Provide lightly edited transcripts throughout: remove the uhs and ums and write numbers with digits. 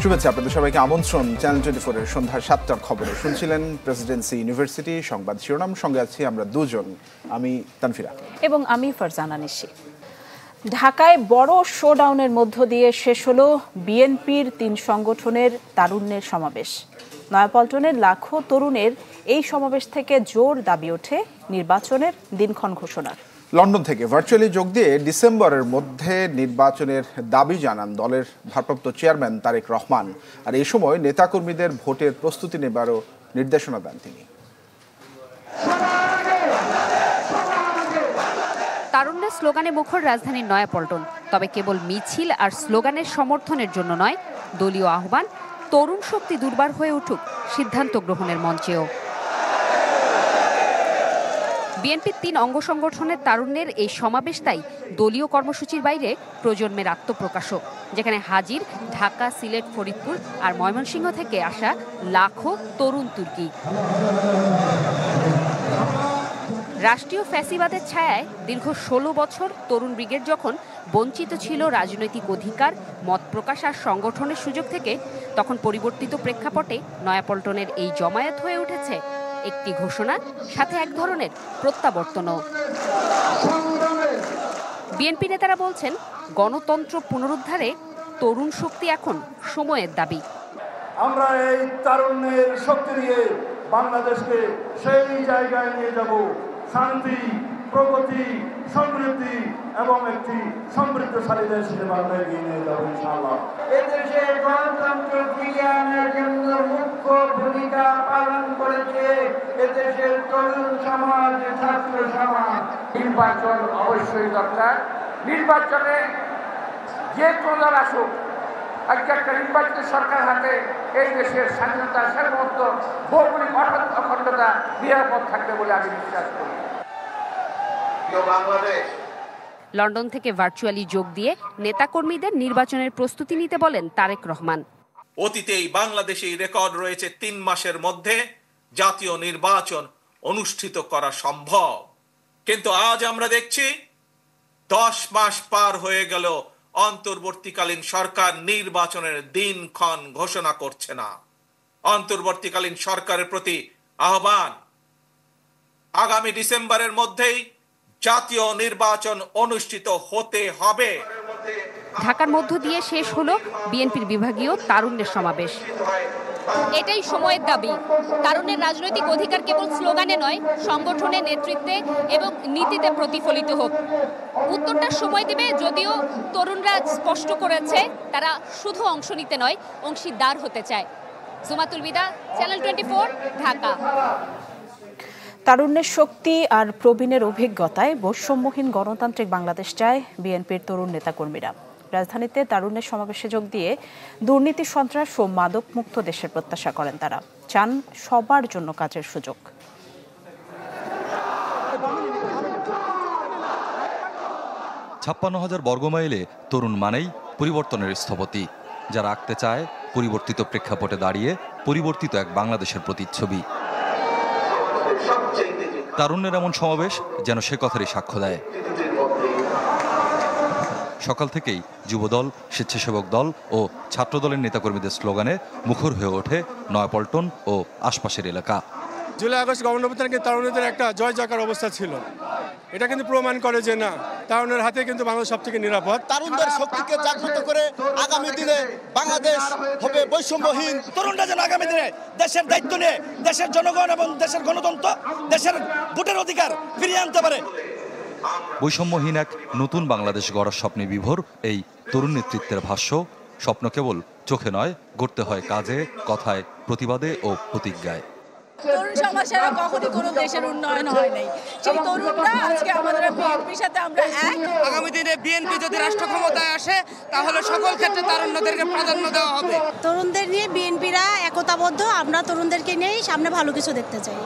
শুভেচ্ছা আপনাদের সবাইকে আমন্ত্রণ চ্যানেল 24 এর সন্ধ্যা 7টার খবরে। শুনছিলেন প্রেসিডেন্সি ইউনিভার্সিটি সংবাদ শিরোনাম, সঙ্গে আছি আমরা দুজন, আমি তানফিরা এবং আমি ফারজানা নিশি। ঢাকায় বড় শোডাউনের মধ্য দিয়ে শেষ হলো বিএনপির 3 সংগঠনের তারুণ্যের সমাবেশ। নয়াপল্টনের লাখো তরুণের এই সমাবেশ থেকে জোর দাবি ওঠে নির্বাচনের দিনক্ষণ ঘোষণার। লন্ডন থেকে ভার্চুয়ালি যোগ দিয়ে ডিসেম্বরের মধ্যে নির্বাচনের দাবি জানান দলের ভারপ্রাপ্ত চেয়ারম্যান তারেক রহমান। আর এই সময় নেতাকর্মীদের ভোটের প্রস্তুতি নেবারও নির্দেশনা দেন তিনি। তারুণ্যের স্লোগানে মুখর রাজধানীর নয়াপল্টন। তবে কেবল মিছিল আর স্লোগানের সমর্থনের জন্য নয়, দলীয় আহ্বান তরুণ শক্তি দুর্বার হয়ে উঠুক সিদ্ধান্ত গ্রহণের মঞ্চেও। বিএনপির 3 অঙ্গ সংগঠনের তারুণ্যের এই সমাবেশ তাই দলীয় কর্মসূচির বাইরে প্রজন্মের আত্মপ্রকাশক, যেখানে হাজির ঢাকা, সিলেট, ফরিদপুর আর ময়মনসিংহ থেকে আসা লাখো তরুণ তুর্কি। রাষ্ট্রীয় ফ্যাসিবাদের ছায়ায় দীর্ঘ 16 বছর তরুণ ব্রিগেড যখন বঞ্চিত ছিল রাজনৈতিক অধিকার, মত প্রকাশ আর সংগঠনের সুযোগ থেকে, তখন পরিবর্তিত প্রেক্ষাপটে নয়াপল্টনের এই জমায়েত হয়ে উঠেছে একটি ঘোষণা, সাথে এক ধরনের প্রত্যাবর্তনও। বিএনপি নেতারা বলছেন, গণতন্ত্র পুনরুদ্ধারে তরুণ শক্তি এখন সময়ের দাবি। আমরা এই তারুণ্যের শক্তি দিয়ে বাংলাদেশকে সেই জায়গায় নিয়ে যাব, শান্তি, প্রগতি, সমৃদ্ধি এবং একটি সমৃদ্ধশালী দেশ হিসেবে আমরা এগিয়ে নিয়ে যাব ইনশাআল্লাহ। এদেশে গণতন্ত্র ফিরিয়ে আনার জন্য মুখ্য ভূমিকা পালন করেছে এদেশের তরুণ সমাজ, ছাত্র সমাজ। নির্বাচন অবশ্যই দরকার। নির্বাচনে যে কোনো দল আসুক, আজকে একটা নির্বাচিত সরকার হাতে এই দেশের স্বাধীনতা, সার্বভৌমত্ব, ভৌগোলিক অখণ্ডতা নিরাপদ থাকবে বলে আমি বিশ্বাস করি। লন্ডন থেকে ভার্চুয়ালি যোগ দিয়ে নেতাকর্মীদের নির্বাচনের প্রস্তুতি নিতে বলেন তারেক রহমান। অতীতেই বাংলাদেশে রেকর্ড রয়েছে 3 মাসের মধ্যে জাতীয় নির্বাচন অনুষ্ঠিত করা সম্ভব, কিন্তু আজ আমরা দেখছি 10 মাস পার হয়ে গেল, অন্তর্বর্তীকালীন সরকার নির্বাচনের দিনক্ষণ ঘোষণা করছে না। অন্তর্বর্তীকালীন সরকারের প্রতি আহ্বান, আগামী ডিসেম্বরের মধ্যেই জাতীয় নির্বাচন অনুষ্ঠিত হতে হবে। ঢাকার মধ্য দিয়ে শেষ হলো বিএনপির বিভাগীয় তারুণ্যের সমাবেশ। এটাই সময়ের দাবি। তারুণ্যের রাজনৈতিক অধিকার কেবল স্লোগানে নয়, সংগঠনের নেতৃত্বে এবং নীতিতে প্রতিফলিত হোক। উত্তরটা সময় দেবে, যদিও তরুণরা স্পষ্ট করেছে তারা শুধু অংশ নিতে নয়, অংশীদার হতে চায়। সুমাতুল বিদা, চ্যানেল 24, ঢাকা। তারুণ্যের শক্তি আর প্রবীণের অভিজ্ঞতায় বৈষম্যহীন গণতান্ত্রিক বাংলাদেশ চায় বিএনপির তরুণ নেতাকর্মীরা। রাজধানীতে তারুণ্যের সমাবেশে যোগ দিয়ে দুর্নীতি, সন্ত্রাস ও মাদক মুক্ত দেশের প্রত্যাশা করেন তারা। চান সবার জন্য কাজের সুযোগ। 56,000 বর্গমাইলে তরুণ মানেই পরিবর্তনের স্থপতি, যারা আঁকতে চায় পরিবর্তিত প্রেক্ষাপটে দাঁড়িয়ে পরিবর্তিত এক বাংলাদেশের প্রতিচ্ছবি। তারুণ্যের এমন সমাবেশ যেন সে কথারই সাক্ষ্য দেয়। সকাল থেকেই যুবদল, স্বেচ্ছাসেবক দল ও ছাত্রদলের নেতাকর্মীদের স্লোগানে মুখর হয়ে ওঠে নয়াপল্টন ও আশপাশের এলাকা। জুলাই আগস্ট গণঅভ্যুত্থানে তারুণ্যদের একটা জয় জয়কার অবস্থা ছিল। এটা কিন্তু প্রমাণ করে যে না, তারুণের হাতে কিন্তু বাংলাদেশ সব থেকে নিরাপদ। তারুণদের শক্তিকে জাগ্রত করে আগামী দিনে বাংলাদেশ হবে বৈষম্যহীন। তরুণরা যেন আগামী দিনে দেশের দায়িত্ব নিয়ে দেশের জনগণ এবং দেশের গণতন্ত্র, দেশের ভোটের অধিকার ফিরিয়ে আনতে পারে। বৈষম্যহীন এক নতুন বাংলাদেশ গড়ার স্বপ্নে বিভোর এই তরুণ নেতৃত্বের ভাষ্য, স্বপ্ন কেবল চোখে নয়, গড়তে হয় কাজে, কথায়, প্রতিবাদে ও প্রতিজ্ঞায়। তরুণ সমাজ ছাড়া কখনই কোনো দেশের উন্নয়ন হয় নাই। সেই তরুণরা আজকে আমাদের বিএনপির সাথে আমরা এক। আগামী দিনে বিএনপি যদি রাষ্ট্র ক্ষমতায় আসে, তাহলে সকল ক্ষেত্রে তারুণ্যদেরকে প্রাধান্য দেওয়া হবে। তরুণদের নিয়ে বিএনপিরা একতাবদ্ধ, আমরা তরুণদেরকে নিয়েই সামনে ভালো কিছু দেখতে চাই।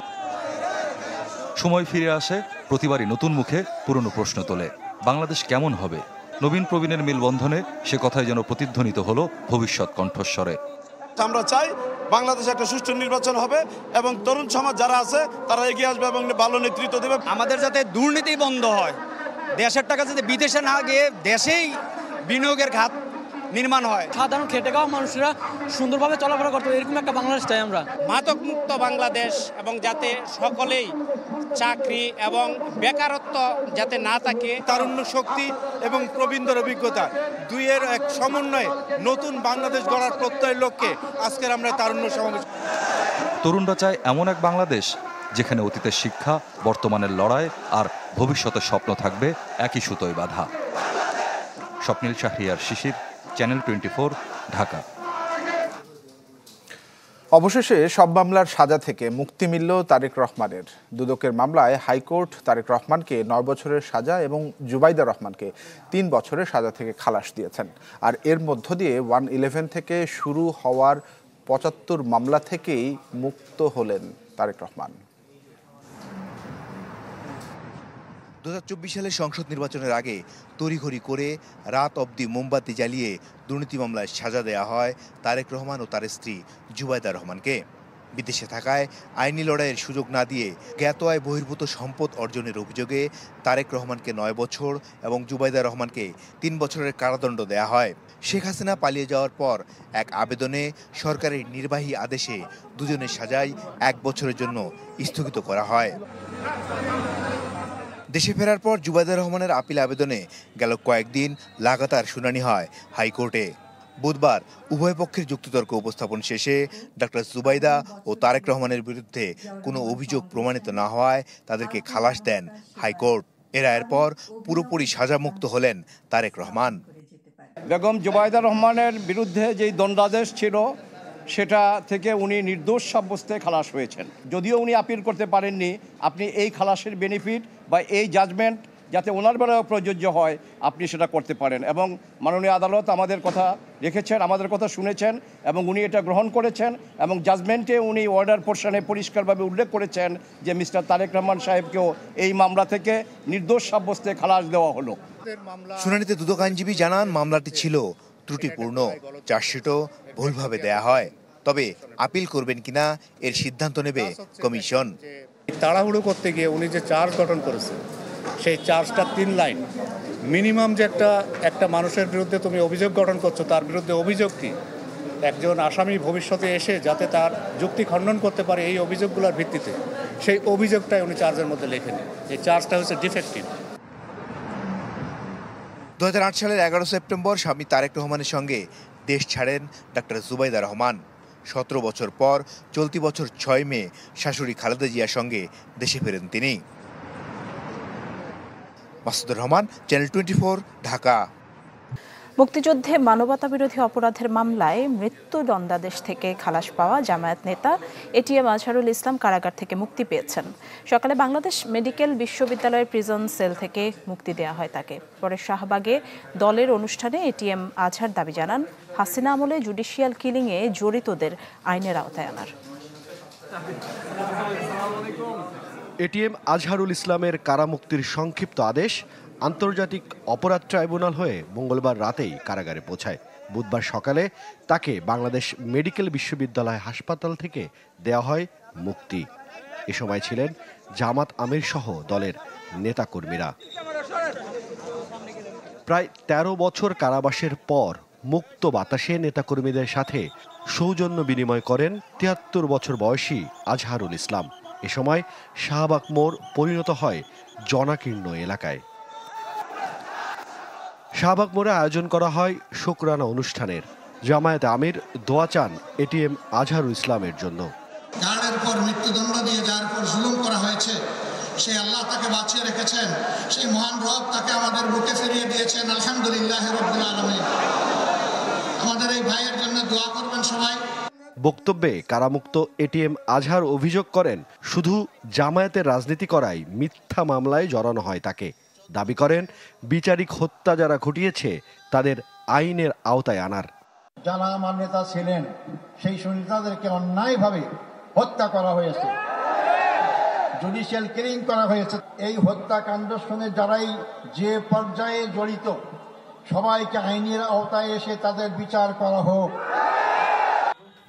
সময় ফিরে আসে, প্রতিবারই নতুন মুখে পুরনো প্রশ্ন তোলে। বাংলাদেশ কেমন হবে? নবীন প্রবীণের মেলবন্ধনে সে কথাই যেন প্রতিধ্বনিত হলো ভবিষ্যৎ কণ্ঠস্বরে। আমরা চাই বাংলাদেশে একটা সুষ্ঠু নির্বাচন হবে এবং তরুণ সমাজ যারা আছে তারা এগিয়ে আসবে এবং ভালো নেতৃত্ব দেবে। আমাদের যাতে দুর্নীতি বন্ধ হয়, দেশের টাকা যাতে বিদেশে না গিয়ে দেশেই বিনিয়োগের খাত নির্মাণ হয়। সাধারণ খেটে খাওয়া মানুষরা সুন্দরভাবে চলাফেরা করতে এরকম একটা বাংলাদেশ চাই আমরা। মাদকমুক্ত বাংলাদেশ এবং যাতে সকলেই চাকরি এবং বেকারত্ব যাতে না থাকে। তারুণ্য শক্তি এবং প্রবীণদের অভিজ্ঞতা দুইয়ের এক সমন্বয়ে নতুন বাংলাদেশ গড়ার প্রত্যয়ের লক্ষ্যে আজকের আমরা তারুণ্য সমাবেশ। তরুণরা চায় এমন এক বাংলাদেশ যেখানে অতীতের শিক্ষা, বর্তমানের লড়াই আর ভবিষ্যতের স্বপ্ন থাকবে একই সুতোয় বাঁধা। স্বপ্নিল শাহরিয়ার শিশির, চ্যানেল 24, ঢাকা। অবশেষে সব মামলার সাজা থেকে মুক্তি মিলল তারেক রহমানের। দুদকের মামলায় হাইকোর্ট তারেক রহমানকে 9 বছরের সাজা এবং জুবাইদা রহমানকে 3 বছরের সাজা থেকে খালাস দিয়েছেন। আর এর মধ্য দিয়ে 111 থেকে শুরু হওয়ার 75 মামলা থেকেই মুক্ত হলেন তারেক রহমান। 2024 সালের সংসদ নির্বাচনের আগে তড়িঘড়ি করে রাত অবধি মোমবাতি জ্বালিয়ে দুর্নীতি মামলায় সাজা দেওয়া হয় তারেক রহমান ও তার স্ত্রী জুবাইদা রহমানকে। বিদেশে থাকায় আইনি লড়াইয়ের সুযোগ না দিয়ে জ্ঞাত আয় বহির্ভূত সম্পদ অর্জনের অভিযোগে তারেক রহমানকে 9 বছর এবং জুবাইদা রহমানকে 3 বছরের কারাদণ্ড দেওয়া হয়। শেখ হাসিনা পালিয়ে যাওয়ার পর এক আবেদনে সরকারের নির্বাহী আদেশে দুজনের সাজাই 1 বছরের জন্য স্থগিত করা হয়। দেশে ফেরার পর জুবাইদা রহমানের আপিল আবেদনে গেল কয়েকদিন লাগাতার শুনানি হয় হাইকোর্টে। বুধবার উভয় পক্ষের যুক্তিতর্ক উপস্থাপন শেষে ডক্টর জুবাইদা ও তারেক রহমানের বিরুদ্ধে কোনো অভিযোগ প্রমাণিত না হওয়ায় তাদেরকে খালাস দেন হাইকোর্ট। এর রায়ের পর পুরোপুরি সাজামুক্ত হলেন তারেক রহমান। বেগম জুবাইদা রহমানের বিরুদ্ধে যেই দণ্ডাদেশ ছিল সেটা থেকে উনি নির্দোষ সাব্যস্তে খালাস হয়েছেন। যদিও উনি আপিল করতে পারেননি, আপনি এই খালাসের বেনিফিট বা এই জাজমেন্ট যাতে ওনার বেলায় প্রযোজ্য হয় আপনি সেটা করতে পারেন। এবং মাননীয় আদালত আমাদের কথা রেখেছেন, আমাদের কথা শুনেছেন এবং উনি এটা গ্রহণ করেছেন এবং জাজমেন্টে উনি অর্ডার পোর্শনে পরিষ্কারভাবে উল্লেখ করেছেন যে মিস্টার তারেক রহমান সাহেবকেও এই মামলা থেকে নির্দোষ সাব্যস্তে খালাস দেওয়া হলো। শুনানিতে দুদক আইনজীবী জানান মামলাটি ছিল ত্রুটিপূর্ণ, চার্জশিটও ভুলভাবে দেয়া হয়। তবে আপিল করবেন কিনা এর সিদ্ধান্ত নেবে কমিশন। তাড়াহুড়ো করতে গিয়ে উনি যে চার্জ গঠন করেছে সেই চার্জটা 3 লাইন। মিনিমাম যে একটা মানুষের বিরুদ্ধে তুমি অভিযোগ গঠন করছো তার বিরুদ্ধে অভিযোগ কি, একজন আসামি ভবিষ্যতে এসে যাতে তার যুক্তি খণ্ডন করতে পারে এই অভিযোগগুলোর ভিত্তিতে, সেই অভিযোগটাই উনি চার্জের মধ্যে লেখেনি। এই চার্জটা হচ্ছে ডিফেক্টিভ। 2008 সালের 11 সেপ্টেম্বর স্বামী তারেক রহমানের সঙ্গে দেশ ছাড়েন ডক্টর জুবাইদা রহমান। 17 বছর পর চলতি বছর 6 মে শাশুড়ি খালেদা জিয়ার সঙ্গে দেশে ফেরেন তিনি। মাসুদুর রহমান, চ্যানেল 24, ঢাকা। মুক্তিযুদ্ধে মানবতাবিরোধী অপরাধের মামলায় মৃত্যুদণ্ডাদেশ থেকে খালাস পাওয়া জামায়াত নেতা এটিএম আজহারুল ইসলাম কারাগার থেকে মুক্তি পেয়েছেন। সকালে বাংলাদেশ মেডিকেল বিশ্ববিদ্যালয়ের প্রিজন সেল থেকে মুক্তি দেওয়া হয় তাকে। পরে শাহবাগে দলের অনুষ্ঠানে এটিএম আজহার দাবি জানান হাসিনা আমলে জুডিশিয়াল কিলিংয়ে জড়িতদের আইনের আওতায় আনার। এটিএম আজহারুল ইসলামের কারামুক্তির সংক্ষিপ্ত আদেশ আন্তর্জাতিক অপরাধ ট্রাইব্যুনাল হয়ে মঙ্গলবার রাতেই কারাগারে পৌঁছায়। বুধবার সকালে তাকে বাংলাদেশ মেডিকেল বিশ্ববিদ্যালয় হাসপাতাল থেকে দেওয়া হয় মুক্তি। এ সময় ছিলেন জামাত আমির সহ দলের নেতাকর্মীরা। প্রায় 13 বছর কারাবাসের পর মুক্ত বাতাসে নেতাকর্মীদের সাথে সৌজন্য বিনিময় করেন 73 বছর বয়সী আজহারুল ইসলাম। এ সময় শাহবাগ মোড় পরিণত হয় জনাকীর্ণ এলাকায়। শাহবাগ মোড়ে আয়োজন করা হয় শুকরানা অনুষ্ঠানের। জামায়াতে আমির দোয়া চান এটিএম আজহারুল ইসলামের জন্য। যার উপর মৃত্যুদণ্ড দিয়ে যার উপর জুলুম করা হয়েছে সেই আল্লাহ তাকে বাঁচিয়ে রেখেছেন, সেই মহান রব তাকে আমাদের বুকে ফিরিয়ে দিয়েছেন। আলহামদুলিল্লাহ রাব্বিল আলামিন। আমাদের এই ভাইয়ের জন্য দোয়া করবেন সবাই। বক্তব্যে কারামুক্ত এটিএম আজহার অভিযোগ করেন শুধু জামায়াতের রাজনীতি করায় মিথ্যা মামলায় জড়ানো হয় তাকে। দাবি করেন বিচারিক হত্যা যারা ঘটিয়েছে তাদের আইনের আওতায় আনার। যারা আমার নেতা ছিলেন সেই নেতাদেরকে অন্যায়ভাবে হত্যা করা হয়েছে, জুডিশিয়াল কিলিং করা হয়েছে। এই হত্যাকাণ্ডের সঙ্গে যারাই যে পর্যায়ে জড়িত সবাইকে আইনের আওতায় এসে তাদের বিচার করা হোক।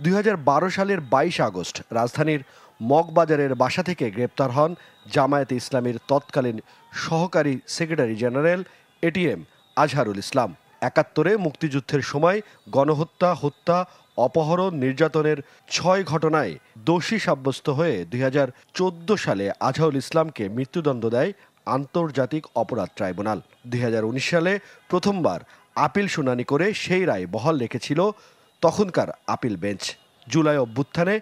2012 সালের 22 আগস্ট রাজধানীর মগবাজারের বাসা থেকে গ্রেপ্তার হন জামায়াতে ইসলামীর তৎকালীন সহকারী secretary general ATM Azharul Islam. 71-এ মুক্তিযুদ্ধের সময় গণহত্যা, হত্যা, অপহরণ, নির্যাতনের 6 ঘটনায় দোষী সাব্যস্ত হয়ে 2014 সালে আজহারুল ইসলামকে মৃত্যুদণ্ড দেয় আন্তর্জাতিক অপরাধ ট্রাইব্যুনাল। 2019 সালে প্রথমবার আপিল শুনানি করে সেই রায় বহাল রেখেছিল তখনকার আপিল বেঞ্চ। জুলাই অভ্যুত্থানে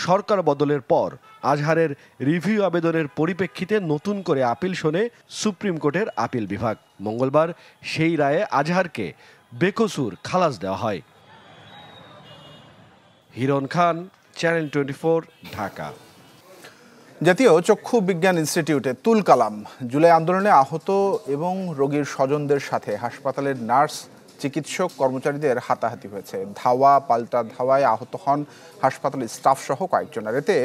সরকার বদলের পর আজহারের রিভিউ আবেদনের পরিপ্রেক্ষিতে নতুন করে আপিল শোনে সুপ্রিম কোর্টের আপিল বিভাগ। মঙ্গলবার সেই রায়ে আজহারকে বেকসুর খালাস দেওয়া হয়। হিরণ খান, চ্যানেল 24, ঢাকা। জাতীয় চক্ষু বিজ্ঞান ইনস্টিটিউটে তুল কালাম। জুলাই আন্দোলনে আহত এবং রোগীর স্বজনদের সাথে হাসপাতালের নার্স, চিকিৎসক, কর্মচারীদের হাতাহাতি হয়েছে। ধাওয়া পাল্টা ধাওয়ায় আহত হন হাসপাতালের স্টাফ সহ কয়েকজন। আর এতে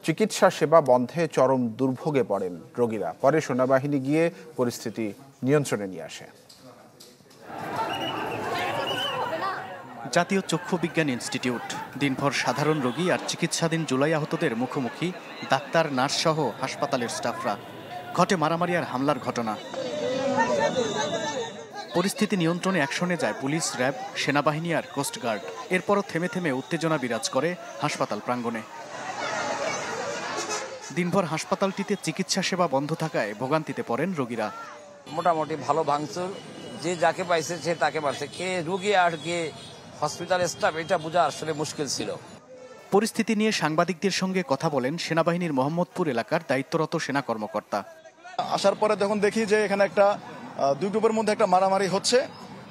চিকিৎসা সেবা বন্ধে চরম দুর্ভোগে পড়েন রোগীরা। পরে সেনাবাহিনী গিয়ে পরিস্থিতি নিয়ন্ত্রণে নিয়ে আসে। জাতীয় চক্ষু বিজ্ঞান ইনস্টিটিউট দিনভর সাধারণ রোগী আর চিকিৎসাধীন জুলাই আহতদের মুখোমুখি ডাক্তার, নার্স সহ হাসপাতালের স্টাফরা। ঘটে মারামারি আর হামলার ঘটনা। পরিস্থিতি নিয়ন্ত্রণে অ্যাকশনে যায় পুলিশ, র্যাব, সেনাবাহিনী আর কোস্টগার্ড। এরপরও থেমে থেমে উত্তেজনা বিরাজ করে হাসপাতাল প্রাঙ্গণে। দিনভর হাসপাতালটিতে চিকিৎসা সেবা বন্ধ থাকায় ভোগান্তিতে পড়েন রোগীরা। মোটামুটি ভালো ভাঙচুর, যে যাকে পাইছে সে তাকে মারছে, কে রোগী আর কে হসপিটাল স্টাফ এটা বোঝা আসলে মুশকিল ছিল। পরিস্থিতি নিয়ে সাংবাদিকদের সঙ্গে কথা বলেন সেনাবাহিনীর মোহাম্মদপুর এলাকার দায়িত্বরত সেনা কর্মকর্তা। আসার পরে যখন দেখি যে এখানে একটা দুই গ্রুপের মধ্যে একটা মারামারি হচ্ছে,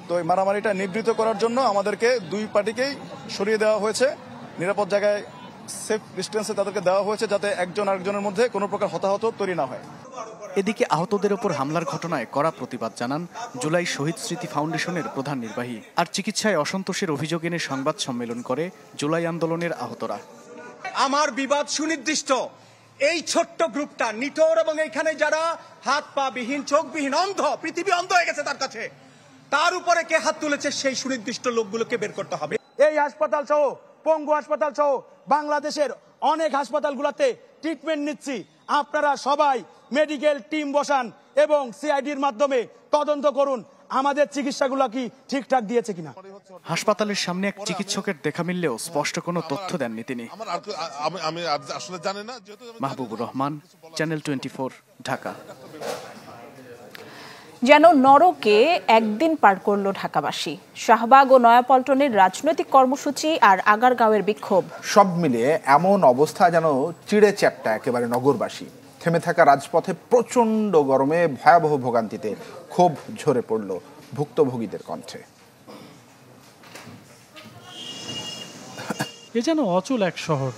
তো এই মারামারিটা নিবৃত্ত করার জন্য আমাদেরকে দুই পার্টিকেই সরিয়ে দেওয়া হয়েছে। নিরাপদ জায়গায় সেফ ডিস্টেন্সে তাদেরকে দেওয়া হয়েছে, যাতে একজন আরেকজনের মধ্যে কোনো প্রকার হতাহত তৈরি না হয়। এদিকে আহতদের ওপর হামলার ঘটনায় কড়া প্রতিবাদ জানান জুলাই শহীদ স্মৃতি ফাউন্ডেশনের প্রধান নির্বাহী। আর চিকিৎসায় অসন্তোষের অভিযোগ এনে সংবাদ সম্মেলন করে জুলাই আন্দোলনের আহতরা। আমার বিবাদ সুনির্দিষ্ট। এই ছোট্ট গ্রুপটা নিটোর এবং এইখানে যারা হাত পা বিহীন, চোখবিহীন, অন্ধ, পৃথিবী অন্ধ হয়ে গেছে তার কাছে, তার উপরে কে হাত তুলেছে সেই সুনির্দিষ্ট লোকগুলোকে বের করতে হবে। এই হাসপাতাল সহ, পঙ্গু হাসপাতাল সহ বাংলাদেশের অনেক হাসপাতালগুলোতে ট্রিটমেন্ট নিচ্ছি। আপনারা সবাই মেডিকেল টিম বসান এবং সিআইডির মাধ্যমে তদন্ত করুন আমাদের চিকিৎসাগুলো কি ঠিকঠাক দিয়েছে কিনা। হাসপাতালের সামনে এক চিকিৎসকের দেখা মিললেও স্পষ্ট কোনো তথ্য দেননি তিনি। মাহবুবুর রহমান, চ্যানেল 24, ঢাকা। যেন নরকে একদিন পার করল ঢাকাবাসী। শাহবাগ ও নয়াপল্টনের রাজনৈতিক কর্মসূচি আর আগারগাঁওয়ের বিক্ষোভ সব মিলিয়ে এমন অবস্থা যেন চিড়ে চ্যাপ্টা একেবারে নগরবাসী। থেমে থাকা রাজপথে প্রচণ্ড গরমে ভয়াবহ ভোগান্তিতে ক্ষোভ ঝরে পড়ল ভুক্তভোগীদের কণ্ঠে। এ যেন অচল এক শহর।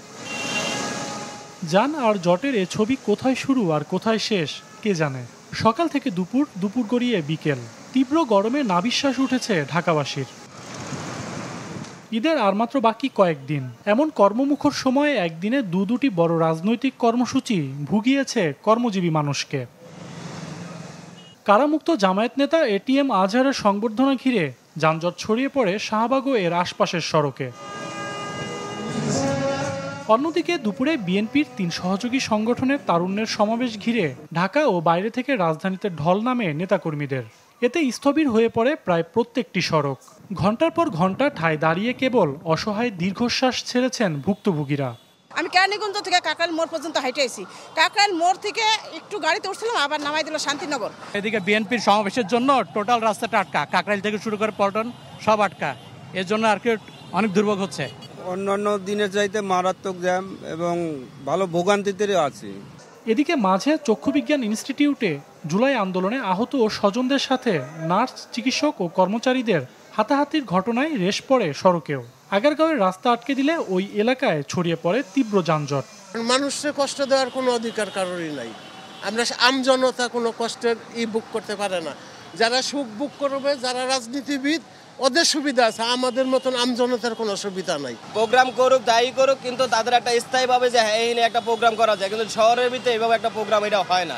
যান আর জটের এ ছবি কোথায় শুরু আর কোথায় শেষ কে জানে। সকাল থেকে দুপুর, দুপুর গড়িয়ে বিকেল, তীব্র গরমে নাভিশ্বাস উঠেছে ঢাকাবাসীর। ঈদের আর মাত্র বাকি কয়েকদিন। এমন কর্মমুখর সময়ে একদিনে দুটি বড় রাজনৈতিক কর্মসূচি ভুগিয়েছে কর্মজীবী মানুষকে। কারামুক্ত জামায়াত নেতা এটিএম আজহারের সংবর্ধনা ঘিরে যানজট ছড়িয়ে পড়ে শাহবাগ ও এর আশপাশের সড়কে। অন্যদিকে দুপুরে বিএনপির 3 সহযোগী সংগঠনের তারুণ্যের সমাবেশ ঘিরে ঢাকা ও বাইরে থেকে রাজধানীতে ঢল নামে নেতাকর্মীদের। এতে স্থবির হয়ে পড়ে প্রায় প্রত্যেকটি সড়ক। ঘন্টার পর ঘন্টা ঠায় দাঁড়িয়ে কেবল অসহায় দীর্ঘশ্বাস ছেড়েছেন ভুক্তভোগীরা। আমি কেরানীগঞ্জ থেকে কাকরাইল মোড় পর্যন্ত হাইটে আইছি। কাকরাইল মোড় থেকে একটু গাড়িতে উঠছিলাম, আবার নামাই দিল শান্তিনগর। এদিকে বিএনপির সমাবেশের জন্য টোটাল রাস্তাটা আটকা, কাকরাইল থেকে শুরু করে পল্টন সব আটকা। এর জন্য আর কি অনেক দুর্ভোগ হচ্ছে। অন্যান্য দিনের চাইতে মারাত্মক জ্যাম এবং ভালো ভোগান্তিতে আছে। এদিকে মাঝে চক্ষুবিজ্ঞান ইনস্টিটিউটে জুলাই আন্দোলনে আহত ও স্বজনদের সাথে নার্স, চিকিৎসক ও কর্মচারীদের হাতাহাতির ঘটনায় রেশ পড়ে সড়কেও। আগারগাঁওয়ের রাস্তা আটকে দিলে ওই এলাকায় ছড়িয়ে পড়ে তীব্র যানজট। মানুষকে কষ্ট দেওয়ার কোনো অধিকার কারোরই নাই। আমরা আমজনতা কোনো কষ্টের বুক করতে পারে না। যারা সুখ বুক করবে, যারা রাজনীতিবিদ, ওদের সুবিধা আছে, আমাদের মতন আমজনতার কোনো সুবিধা নাই। প্রোগ্রাম করুক, দায়ী করুক, কিন্তু তাদের একটা স্থায়ীভাবে যে হ্যাঁ এই একটা প্রোগ্রাম করা যায়, কিন্তু শহরের ভিতরে এইভাবে একটা প্রোগ্রাম এটা হয় না।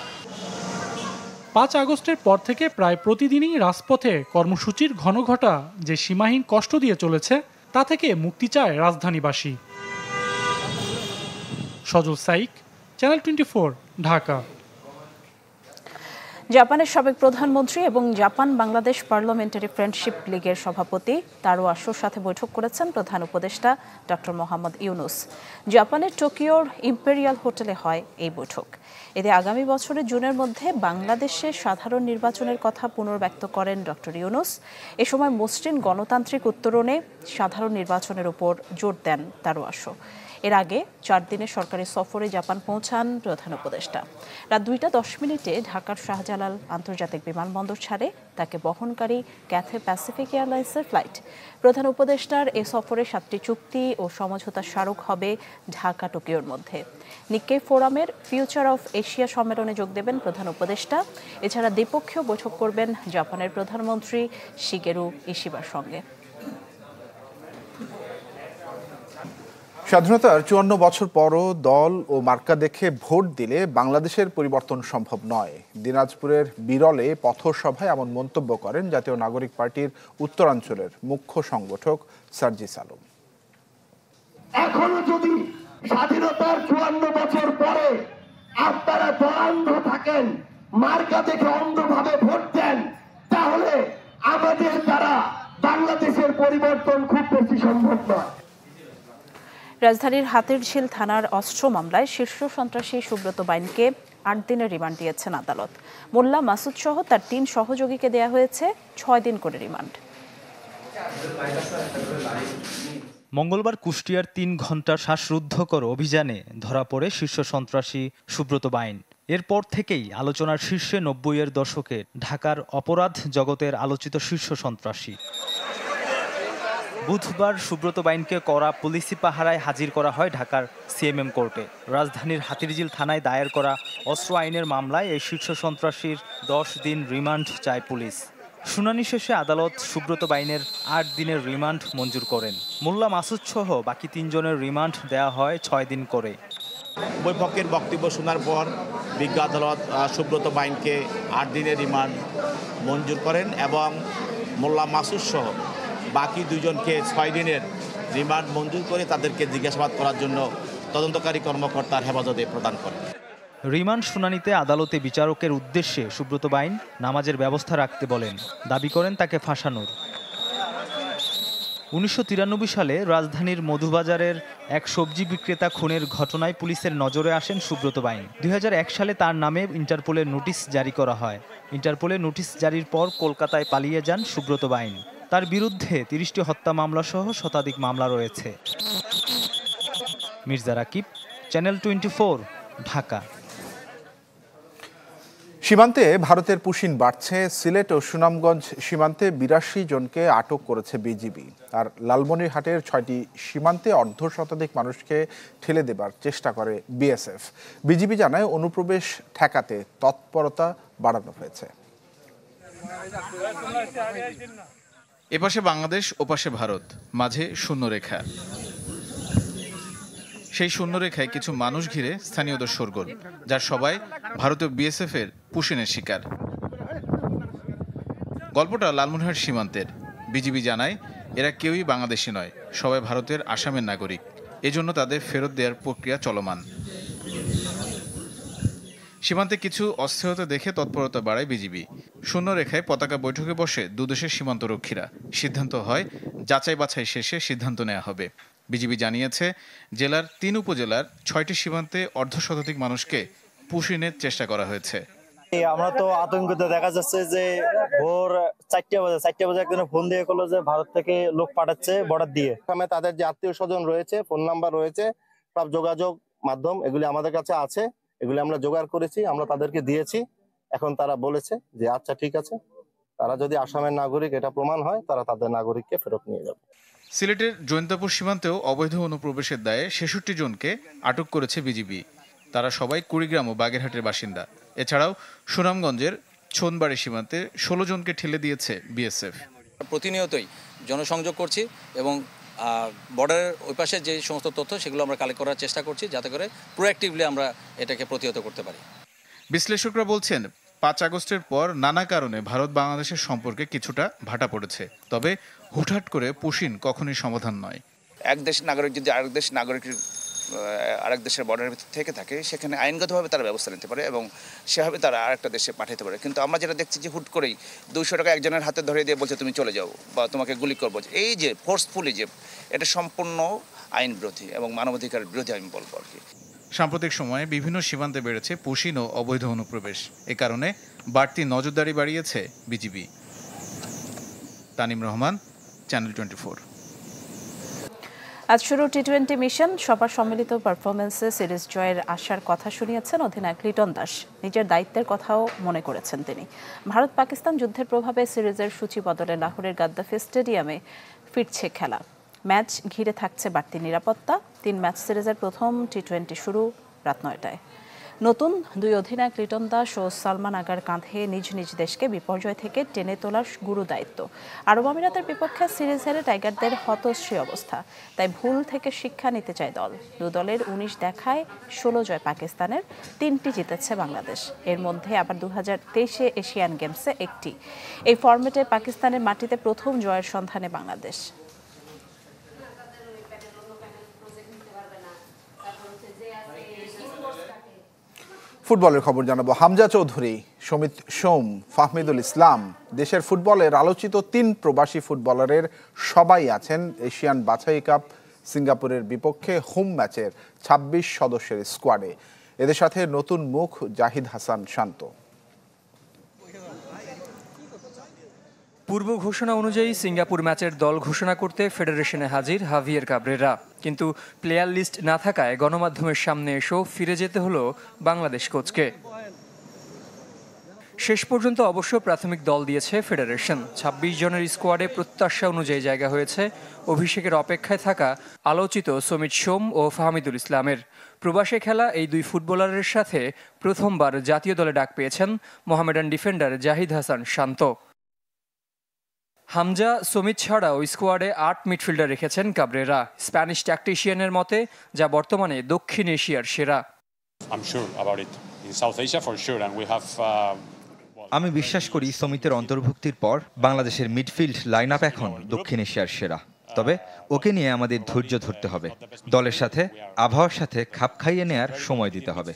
5 আগস্টের পর থেকে প্রায় প্রতিদিনই রাজপথে কর্মসূচির ঘনঘটা যে সীমাহীন কষ্ট দিয়ে চলেছে তা থেকে মুক্তি চায় রাজধানীবাসী। সজল সাইক, চ্যানেল 24, ঢাকা। জাপানের সাবেক প্রধানমন্ত্রী এবং জাপান বাংলাদেশ পার্লামেন্টারি ফ্রেন্ডশিপ লীগের সভাপতি তারো আসোর সাথে বৈঠক করেছেন প্রধান উপদেষ্টা ডক্টর মোহাম্মদ ইউনুস। জাপানের টোকিওর ইম্পেরিয়াল হোটেলে হয় এই বৈঠক। এতে আগামী বছরের জুনের মধ্যে বাংলাদেশে সাধারণ নির্বাচনের কথা পুনর্ব্যক্ত করেন ডক্টর ইউনুস। এ সময় মসৃণ গণতান্ত্রিক উত্তরণে সাধারণ নির্বাচনের উপর জোর দেন তারো আসো। এর আগে 4 দিনের সরকারি সফরে জাপান পৌঁছান প্রধান উপদেষ্টা। রাত 2:10 ঢাকার শাহজালাল আন্তর্জাতিক বিমানবন্দর ছাড়ে তাকে বহনকারী ক্যাথে প্যাসিফিক এয়ারলাইন্সের ফ্লাইট। প্রধান উপদেষ্টার এ সফরে 7টি চুক্তি ও সমঝোতা স্মারক হবে ঢাকা টোকিওর মধ্যে। নিক্কেই ফোরামের ফিউচার অফ এশিয়া সম্মেলনে যোগ দেবেন প্রধান উপদেষ্টা। এছাড়া দ্বিপক্ষীয় বৈঠক করবেন জাপানের প্রধানমন্ত্রী শিগেরু ইশিবার সঙ্গে। স্বাধীনতার 54 বছর পরও দল ও মার্কা দেখে ভোট দিলে বাংলাদেশের পরিবর্তন সম্ভব নয়। দিনাজপুরের বিরলে পথসভায় এমন মন্তব্য করেন জাতীয় নাগরিক পার্টির উত্তরাঞ্চলের মুখ্য সংগঠক সার্জিস আলম। এখনো যদি স্বাধীনতার 54 বছর পরে আপনারা দলান্ধ থাকেন, মার্কা দেখে অন্ধভাবে ভোট দেন, তাহলে আমাদের দ্বারা বাংলাদেশের পরিবর্তন খুব বেশি সম্ভব নয়। রাজধানীর হাতিরঝিল থানার অস্ত্র মামলায় শীর্ষ সন্ত্রাসী সুব্রত বাইনকে 8 দিনের রিমান্ড দিয়েছেন আদালত। মোল্লা মাসুদ সহ তার 3 সহযোগীকে দেয়া হয়েছে 6 দিন করে রিমান্ড। মঙ্গলবার কুষ্টিয়ার 3 ঘন্টার শ্বাসরুদ্ধকর অভিযানে ধরা পড়ে শীর্ষ সন্ত্রাসী সুব্রত বাইন। এরপর থেকেই আলোচনার শীর্ষে 90-এর দশকে ঢাকার অপরাধ জগতের আলোচিত শীর্ষ সন্ত্রাসী। বুধবার সুব্রত বাইনকে কড়া পুলিশি পাহারায় হাজির করা হয় ঢাকার সিএমএম কোর্টে। রাজধানীর হাতিরঝিল থানায় দায়ের করা অস্ত্র আইনের মামলায় এই শীর্ষ সন্ত্রাসীর 10 দিন রিমান্ড চায় পুলিশ। শুনানি শেষে আদালত সুব্রত বাইনের 8 দিনের রিমান্ড মঞ্জুর করেন। মোল্লা মাসুদ সহ বাকি 3 জনের রিমান্ড দেয়া হয় 6 দিন করে। উভয় পক্ষের বক্তব্য শোনার পর বিজ্ঞ আদালত সুব্রত বাইনকে 8 দিনের রিমান্ড মঞ্জুর করেন এবং মোল্লা মাসুদ সহ বাকি 2 জনকে 6 দিনের রিমান্ড মঞ্জুর করে তাদেরকে জিজ্ঞাসাবাদ করার জন্য তদন্তকারী কর্মকর্তার হেফাজতে প্রদান করেন। রিমান্ড শুনানিতে আদালতে বিচারকের উদ্দেশ্যে সুব্রত বাইন নামাজের ব্যবস্থা রাখতে বলেন। দাবি করেন তাকে ফাঁসানোর। 1993 সালে রাজধানীর মধুবাজারের এক সবজি বিক্রেতা খুনের ঘটনায় পুলিশের নজরে আসেন সুব্রত বাইন। 2001 সালে তার নামে ইন্টারপোলের নোটিশ জারি করা হয়। ইন্টারপোলের নোটিশ জারির পর কলকাতায় পালিয়ে যান সুব্রত বাইন। তার বিরুদ্ধে 30টি হত্যা মামলা সহ শতাধিক মামলা রয়েছে। মির্জা রাকিব, চ্যানেল 24, ঢাকা। সীমান্তে ভারতের পুশিন বাড়ছে। সিলেট ও সুনামগঞ্জ সীমান্তে 82 জনকে আটক করেছে বিজিবি। আর লালমনিরহাটের 6টি সীমান্তে অর্ধশতাধিক মানুষকে ঠেলে দেবার চেষ্টা করে বিএসএফ। বিজিবি জানায় অনুপ্রবেশ ঠেকাতে তৎপরতা বাড়ানো হয়েছে। এপাশে বাংলাদেশ, ওপাশে ভারত, মাঝে শূন্যরেখা। সেই শূন্যরেখায় কিছু মানুষ ঘিরে স্থানীয়দের শোরগোল, যার সবাই ভারতীয় বিএসএফ এর পুশিনের শিকার। গল্পটা লালমনিরহাট সীমান্তের। বিজিবি জানায় এরা কেউই বাংলাদেশি নয়, সবাই ভারতের আসামের নাগরিক। এজন্য তাদের ফেরত দেওয়ার প্রক্রিয়া চলমান। সীমান্তে কিছু অস্থিরতা দেখে তৎপরতা বাড়ায় বিজিবি। শূন্যরেখায় পতাকা বৈঠকে বসে দুদেশের সীমান্তরক্ষীরা। সিদ্ধান্ত হয় যাচাই বাছাই শেষে সিদ্ধান্ত নেওয়া হবে। বিজিবি জানিয়েছে জেলার 3 উপজেলার 6টি সীমান্তে অর্ধশতাধিক মানুষকে পুশিনের চেষ্টা করা হয়েছে। আমরা তো আতঙ্কিত, দেখা যাচ্ছে যে ভোর 4টা বাজে একজনে ফোন দিয়ে করলো যে ভারত থেকে লোক পাঠাচ্ছে বর্ডার দিয়ে। তাদের যে আত্মীয় স্বজন রয়েছে, ফোন নাম্বার রয়েছে, সব যোগাযোগ মাধ্যম এগুলি আমাদের কাছে আছে। এগুলি আমরা জোগাড় করেছি, আমরা তাদেরকে দিয়েছি। এখন তারা বলেছে যে আচ্ছা ঠিক আছে, তারা যদি আসামের নাগরিক এটা প্রমাণ হয়, তারা তাদের নাগরিককে ফেরত নিয়ে যাবে। সিলেটের জৈন্তাপুর সীমান্তেও অবৈধ অনুপ্রবেশের দায়ে 66 জনকে আটক করেছে বিজিবি। তারা সবাই কুড়িগ্রাম ও বাগেরহাটের বাসিন্দা। এছাড়াও সুনামগঞ্জের ছোনবাড়ি সীমান্তে 16 জনকে ঠেলে দিয়েছে বিএসএফ। প্রতিনিয়তই জনসংযোগ করছি এবং বর্ডারের ওই পাশে যে সমস্ত তথ্য সেগুলো আমরা কালেক্ট করার চেষ্টা করছি, যাতে করে প্রোঅ্যাক্টিভলি আমরা এটাকে প্রতিহত করতে পারি। বিশ্লেষকরা বলছেন 5 আগস্টের পর নানা কারণে ভারত বাংলাদেশের সম্পর্কে কিছুটা ভাটা পড়েছে। তবে হুটহাট করে পুশিন কখনোই সমাধান নয়। এক দেশের নাগরিক যদি আরেক দেশের নাগরিকের আরেক দেশের বর্ডারের ভিতর থেকে থাকে, সেখানে আইনগতভাবে তারা ব্যবস্থা নিতে পারে এবং সেভাবে তারা আরেকটা দেশে পাঠাতে পারে। কিন্তু আমরা যেটা দেখছি যে হুট করেই 200 টাকা একজনের হাতে ধরে দিয়ে বলছে তুমি চলে যাও বা তোমাকে গুলি করবো, এই যে ফোর্সফুলি যে, এটা সম্পূর্ণ আইন বিরোধী এবং মানবাধিকার বিরোধী আমি বলবো আর কি। সাম্প্রতিক সময়ে বিভিন্ন সীমান্তে বেড়েছে পুশিন ও অবৈধ অনুপ্রবেশ। এ কারণে বাড়তি নজরদারি বাড়িয়েছে বিজিবি। তানিম রহমান, চ্যানেল 24। আজ শুরু টি-20 মিশন। সবার সম্মিলিত পারফরমেন্সে সিরিজ জয়ের আশার কথা শুনিয়েছেন অধিনায়ক লিটন দাস। নিজের দায়িত্বের কথাও মনে করেছেন তিনি। ভারত পাকিস্তান যুদ্ধের প্রভাবে সিরিজের সূচি বদলে লাহোরের গাদ্দাফি স্টেডিয়ামে ফিরছে খেলা। ম্যাচ ঘিরে থাকছে বাড়তি নিরাপত্তা। 3 ম্যাচ সিরিজের প্রথম টি-20 শুরু রাত 9টায়। নতুন 2 অধিনায়ক লিটন দাস ও সালমান আগার কাঁধে নিজ নিজ দেশকে বিপর্যয় থেকে টেনে তোলার গুরু দায়িত্ব। আরব আমিরাতের বিপক্ষে সিরিজ হেরে টাইগারদের হতশ্রী অবস্থা, তাই ভুল থেকে শিক্ষা নিতে চায় দল। 2 দলের 19 দেখায় 16 জয় পাকিস্তানের, 3টি জিতেছে বাংলাদেশ। এর মধ্যে আবার 2023 এশিয়ান গেমসে 1টি। এই ফরম্যাটে পাকিস্তানের মাটিতে প্রথম জয়ের সন্ধানে বাংলাদেশ। ফুটবলের খবর জানাবো। হামজা চৌধুরী, সমিত সোম, ফাহমিদুল ইসলাম, দেশের ফুটবলের আলোচিত 3 প্রবাসী ফুটবলারের সবাই আছেন এশিয়ান বাছাই কাপ সিঙ্গাপুরের বিপক্ষে হোম ম্যাচের 26 সদস্যের স্কোয়াডে। এদের সাথে নতুন মুখ জাহিদ হাসান শান্ত। পূর্ব ঘোষণা অনুযায়ী সিঙ্গাপুর ম্যাচের দল ঘোষণা করতে ফেডারেশনে হাজির হাভিয়ের কাবরেরা, কিন্তু প্লেয়ার লিস্ট না থাকায় গণমাধ্যমের সামনে এসেও ফিরে যেতে হলো বাংলাদেশ কোচকে। শেষ পর্যন্ত অবশ্য প্রাথমিক দল দিয়েছে ফেডারেশন। 26 জনের স্কোয়াডে প্রত্যাশা অনুযায়ী জায়গা হয়েছে অভিষেকের অপেক্ষায় থাকা আলোচিত সমিত সোম ও ফাহমিদুল ইসলামের। প্রবাসে খেলা এই 2 ফুটবলারের সাথে প্রথমবার জাতীয় দলে ডাক পেয়েছেন মোহামেডান ডিফেন্ডার জাহিদ হাসান শান্ত। হামজা, সমিত ছাড়াও স্কোয়াডে 8 মিডফিল্ডার রেখেছেন কাবরেরা, স্প্যানিশ ট্যাকটিশিয়ানের মতে যা বর্তমানে দক্ষিণ এশিয়ার সেরা। আমি বিশ্বাস করি সমিতের অন্তর্ভুক্তির পর বাংলাদেশের মিডফিল্ড লাইন আপ এখন দক্ষিণ এশিয়ার সেরা। তবে ওকে নিয়ে আমাদের ধৈর্য ধরতে হবে, দলের সাথে আবহাওয়ার সাথে খাপ খাইয়ে নেয়ার সময় দিতে হবে।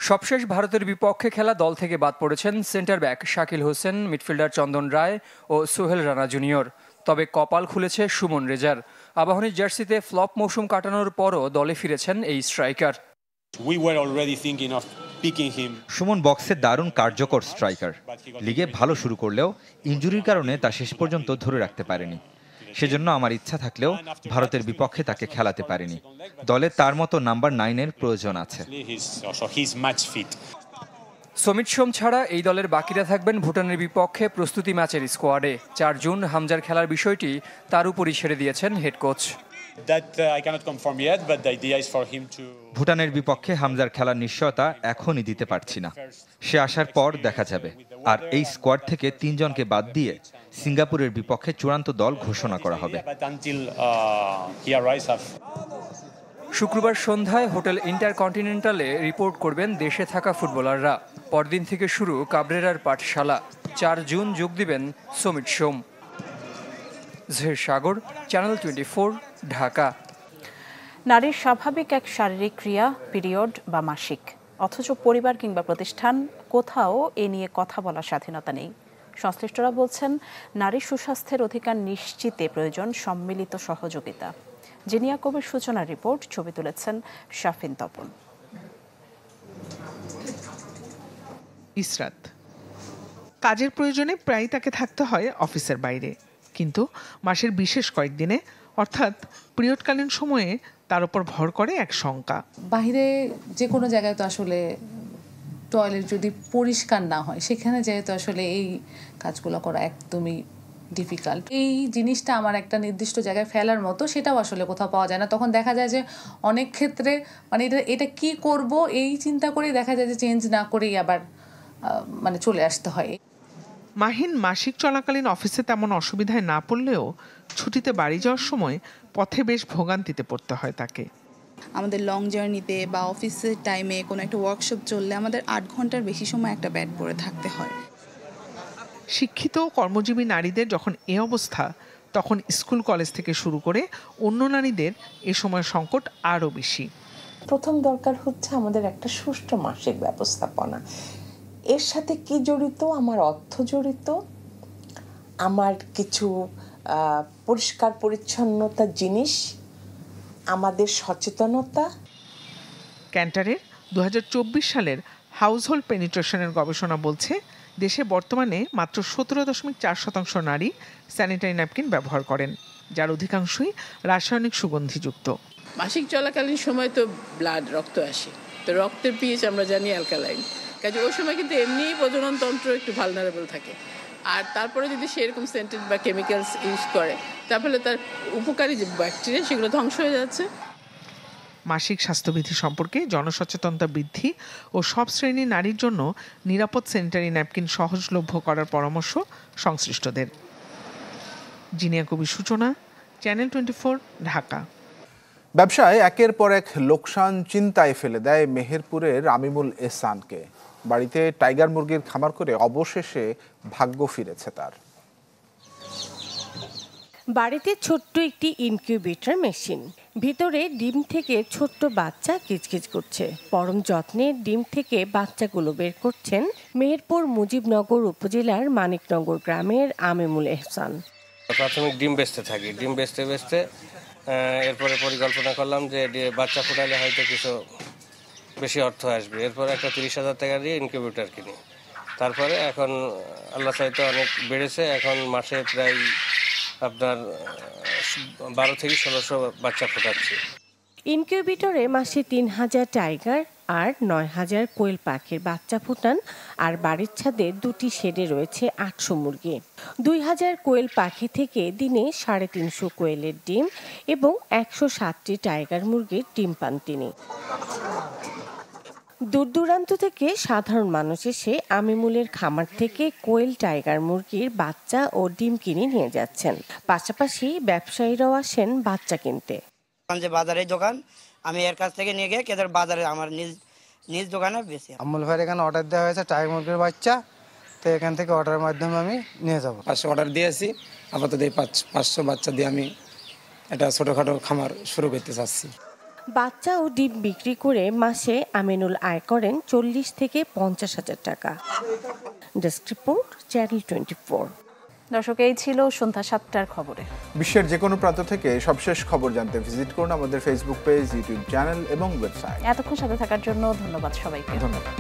সবশেষ ভারতের বিপক্ষে খেলা দল থেকে বাদ পড়েছেন centre back Shakil Hossain, midfielder Chandan Roy ও সোহেল রানা জুনিয়র। তবে কপাল খুলেছে সুমন রেজার। আবাহনীর জার্সিতে ফ্লপ মৌসুম কাটানোর পরও দলে ফিরেছেন এই স্ট্রাইকার। সুমন বক্সে দারুণ কার্যকর স্ট্রাইকার। লিগে ভালো শুরু করলেও ইনজুরির কারণে তা শেষ পর্যন্ত ধরে রাখতে পারেনি। সেজন্য আমার ইচ্ছা থাকলেও ভারতের বিপক্ষে তাকে খেলাতে পারেনি। দলে তার মতো নাম্বার 9-এর প্রয়োজন আছে। সমিত সোম ছাড়া এই দলের বাকিরা থাকবেন ভুটানের বিপক্ষে প্রস্তুতি ম্যাচের স্কোয়াডে। 4 জুন হামজার খেলার বিষয়টি তার উপরই ছেড়ে দিয়েছেন হেড কোচ। ভুটানের বিপক্ষে হামজার খেলার নিশ্চয়তা এখনই দিতে পারছি না, সে আসার পর দেখা যাবে। আর এই স্কোয়াড থেকে 3 জনকে বাদ দিয়ে সিঙ্গাপুরের বিপক্ষে চূড়ান্ত দল ঘোষণা করা হবে। শুক্রবার সন্ধ্যায় হোটেল ইন্টারকন্টিনেন্টালে রিপোর্ট করবেন দেশে থাকা ফুটবলাররা। পরদিন থেকে শুরু কাবরেরার পাঠশালা। 4 জুন যোগ দিবেন সমিত সোম। জহির সাগর, চ্যানেল 24, ঢাকা। নারীর স্বাভাবিক এক শারীরিক ক্রিয়া পিরিয়ড বা মাসিক, অথচ পরিবার কিংবা প্রতিষ্ঠান কোথাও এ নিয়ে কথা বলার স্বাধীনতা নেই। সংশ্লিষ্টরা বলছেন নারী সুস্বাস্থ্যের অধিকার নিশ্চিতে প্রয়োজন সম্মিলিত সহযোগিতা। জিনিয়া কবির সূচনার রিপোর্ট, ছবি তুলেছেন শাফিন তপন। ইসরাত কাজের প্রয়োজনে প্রায়ই তাকে থাকতে হয় অফিসের বাইরে, কিন্তু মাসের বিশেষ কয়েকদিনে অর্থাৎ পিরিয়ডকালীন সময়ে তার উপর ভর করে এক শঙ্কা। বাইরে যে কোনো জায়গায় তো আসলে টয়লেট যদি পরিষ্কার না হয় সেখানে যেহেতু আসলে এই কাজগুলো করা একদমই ডিফিকাল্ট। এই জিনিসটা আমার একটা নির্দিষ্ট জায়গায় ফেলার মতো, সেটাও আসলে কোথাও পাওয়া যায় না। তখন দেখা যায় যে অনেক ক্ষেত্রে মানে এটা কি করব এই চিন্তা করেই দেখা যায় যে চেঞ্জ না করেই আবার মানে চলে আসতে হয়। মাহিন মাসিক চলাকালীন অফিসে তেমন অসুবিধায় না পড়লেও ছুটিতে বাড়ি যাওয়ার সময় পথে বেশ ভোগান্তিতে পড়তে হয় তাকে। আমাদের লং জার্নিতে বা অফিসের টাইমে কোনো একটা ওয়ার্কশপ চললে আমাদের 8 ঘন্টার বেশি সময় একটা ব্যাড পরে থাকতে হয়। শিক্ষিত কর্মজীবী নারীদের যখন এ অবস্থা, তখন স্কুল কলেজ থেকে শুরু করে অন্য নারীদের এ সময় সংকট আরও বেশি। প্রথম দরকার হচ্ছে আমাদের একটা সুষ্ঠু মাসিক ব্যবস্থাপনা। এর সাথে কি জড়িত? আমার অর্থ জড়িত, আমার কিছু পরিষ্কার পরিচ্ছন্নতা জিনিস, আমাদের সচেতনতা। ক্যান্টারের 2024 সালের হাউসহোল্ড পেনিট্রেশনের গবেষণা বলছে দেশে বর্তমানে মাত্র 17.4% নারী স্যানিটারি ন্যাপকিন ব্যবহার করেন, যার অধিকাংশই রাসায়নিক সুগন্ধিযুক্ত। মাসিক চলাকালীন সময় তো ব্লাড রক্ত আসে, তো রক্তের পিএইচ আমরা জানি অ্যালকালাইন, কাজে ওই সময় কিন্তু এমনিই প্রজনন তন্ত্র একটু ভালনারেবল থাকে। আর তারপরে যদি সেরকম সেন্টেড বা কেমিক্যালস ইউজ করে তাহলে তার উপকারী যে ব্যাকটেরিয়া সেগুলো ধ্বংস হয়ে যাচ্ছে। মাসিক স্বাস্থ্যবিধি সম্পর্কে জনসচেতনতা বৃদ্ধি ও সব শ্রেণীর নারীর জন্য নিরাপদ স্যানিটারি ন্যাপকিন সহজলভ্য করার পরামর্শ সংশ্লিষ্টদের। জিনিয়া কবির সূচনা, চ্যানেল 24, ঢাকা। ব্যবসায় একের পর এক লোকসান চিন্তায় ফেলে দেয় মেহেরপুরের আমিমুল এহসানকে। বাড়িতে টাইগার মুরগির খামার করে অবশেষে ভাগ্য ফিরেছে তার। বাড়িতে ছোট্ট একটি ইনকিউবেটর মেশিন, ভিতরে ডিম থেকে ছোট্ট বাচ্চা কিচকিচ করছে। পরম যত্নে ডিম থেকে বাচ্চাগুলো বের করছেন মেহেরপুর মুজিবনগর উপজেলার মানিকনগর গ্রামের আমিমুল এহসান। প্রাথমিক ডিম বেচতে থাকি, ডিম বেচতে বেচতে এরপরে পরিকল্পনা করলাম যে বাচ্চা ফোটালে হয়তো কিছু বেশি অর্থ আসবে। এরপরে একটা 30,000 টাকা দিয়ে ইনকিউবেটর কিনি। তারপরে এখন আল্লাহ চাইতে অনেক বেড়েছে, এখন মাসে প্রায় আপনার 12 থেকে 1600 বাচ্চা ফোটাচ্ছি। ইনকিউবেটরে মাসে 3000 টাইগার আর 9000 কোয়েল পাখির বাচ্চা ফোটান। আর বাড়ির ছাদে 2টি শেডে রয়েছে 800 মুরগি। 2000 কোয়েল পাখি থেকে দিনে 350 কোয়েলের ডিম এবং 160টি টাইগার মুরগির ডিম পান তিনি। দূর দূরান্ত থেকে সাধারণ মানুষ এসে আমিমুলের খামার থেকে কোয়েল টাইগার মুরগির বাচ্চা ও ডিম কিনে নিয়ে যাচ্ছেন। পাশাপাশি ব্যবসায়ীরাও আসেন বাচ্চা কিনতে। যে বাজারে দোকান, আমি এর কাছ থেকে নিয়ে গিয়ে কেদের বাজারে আমার নিজ দোকানে বেশি। আমুল ভাইয়ের এখানে অর্ডার দেওয়া হয়েছে টাইগার মুরগির বাচ্চা, তো এখান থেকে অর্ডারের মাধ্যমে আমি নিয়ে যাবো। 500 অর্ডার দিয়েছি, আপাতত এই 500 বাচ্চা দিয়ে আমি একটা ছোটোখাটো খামার শুরু করতে চাচ্ছি। বাচ্চা ও ডিম বিক্রি করে মাসে আমিনুল আয় করেন 40 থেকে 50,000 টাকা। Desk report, channel 24। দর্শক, এই ছিল সন্ধ্যা 7টার খবরে। বিশ্বের যে কোনো প্রান্ত থেকে সবশেষ খবর জানতে ভিজিট করুন আমাদের ফেসবুক পেজ, ইউটিউব চ্যানেল এবং ওয়েবসাইট। এতক্ষণ সাথে থাকার জন্য ধন্যবাদ সবাইকে। ধন্যবাদ।